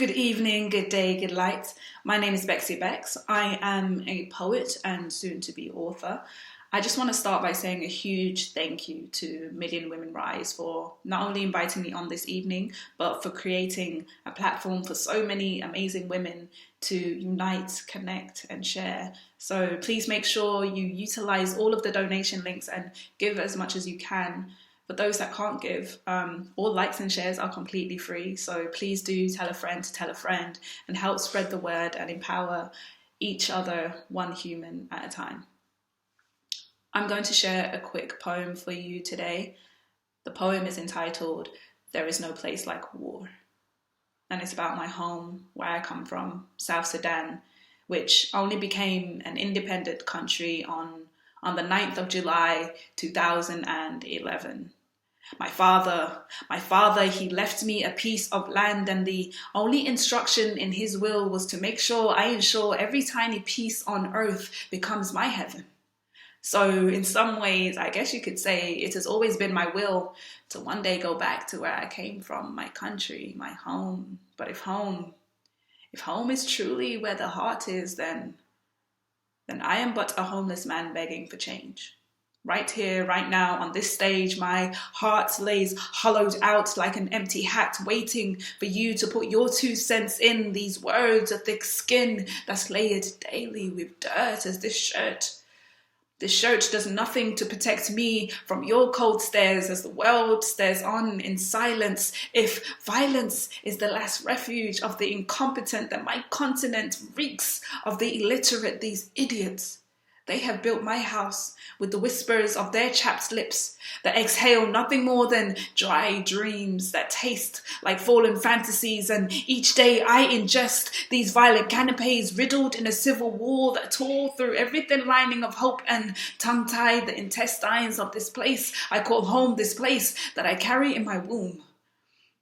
Good evening, good day, good light. My name is Becksy Becks. I am a poet and soon to be author. I just want to start by saying a huge thank you to Million Women Rise for not only inviting me on this evening, but for creating a platform for so many amazing women to unite, connect, and share. So please make sure you utilize all of the donation links and give as much as you can. For those that can't give, all likes and shares are completely free. So please do tell a friend to tell a friend and help spread the word and empower each other, one human at a time. I'm going to share a quick poem for you today. The poem is entitled, There Is No Place Like War. And it's about my home, where I come from, South Sudan, which only became an independent country on the 9th of July, 2011. My father, he left me a piece of land, and the only instruction in his will was to make sure I ensure every tiny piece on earth becomes my heaven. So in some ways, I guess you could say it has always been my will to one day go back to where I came from, my country, my home. But if home is truly where the heart is, then I am but a homeless man begging for change. Right here, right now, on this stage, my heart lays hollowed out like an empty hat, waiting for you to put your 2 cents in. These words, a thick skin that's layered daily with dirt as this shirt. This shirt does nothing to protect me from your cold stares as the world stares on in silence. If violence is the last refuge of the incompetent, then my continent reeks of the illiterate, these idiots. They have built my house with the whispers of their chapped lips that exhale nothing more than dry dreams that taste like fallen fantasies. And each day I ingest these violent canapes riddled in a civil war that tore through every thin lining of hope and tongue-tied the intestines of this place I call home, this place that I carry in my womb.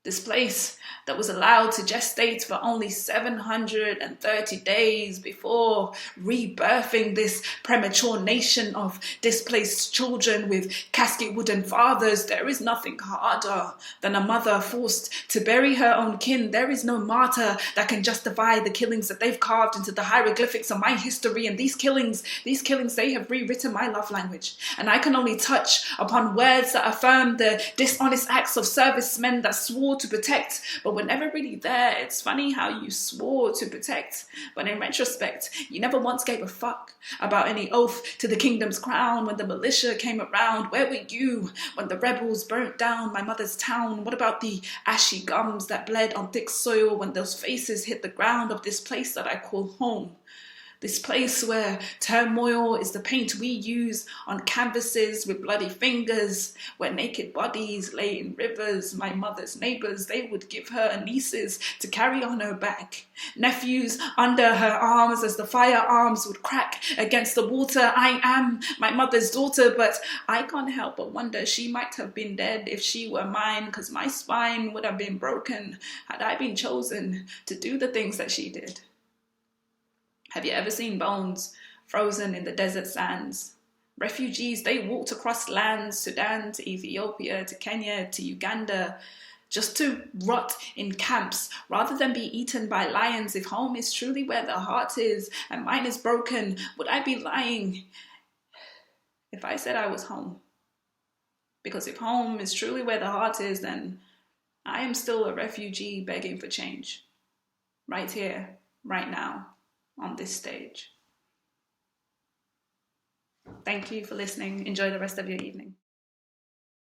This place that was allowed to gestate for only 730 days before rebirthing this premature nation of displaced children with casket wooden fathers. There is nothing harder than a mother forced to bury her own kin. There is no martyr that can justify the killings that they've carved into the hieroglyphics of my history. And these killings, they have rewritten my love language. And I can only touch upon words that affirm the dishonest acts of servicemen that swore to protect, but were never really there. It's funny how you swore to protect, but in retrospect, you never once gave a fuck about any oath to the kingdom's crown. When the militia came around, where were you when the rebels burnt down my mother's town? What about the ashy gums that bled on thick soil when those faces hit the ground of this place that I call home? This place where turmoil is the paint we use on canvases with bloody fingers, where naked bodies lay in rivers. My mother's neighbors, they would give her nieces to carry on her back, nephews under her arms as the firearms would crack against the water. I am my mother's daughter, but I can't help but wonder she might have been dead if she were mine, because my spine would have been broken had I been chosen to do the things that she did. Have you ever seen bones frozen in the desert sands? Refugees, they walked across lands, Sudan to Ethiopia to Kenya to Uganda, just to rot in camps rather than be eaten by lions. If home is truly where the heart is and mine is broken, would I be lying if I said I was home? Because if home is truly where the heart is, then I am still a refugee begging for change. Right here, right now, on this stage. Thank you for listening. Enjoy the rest of your evening.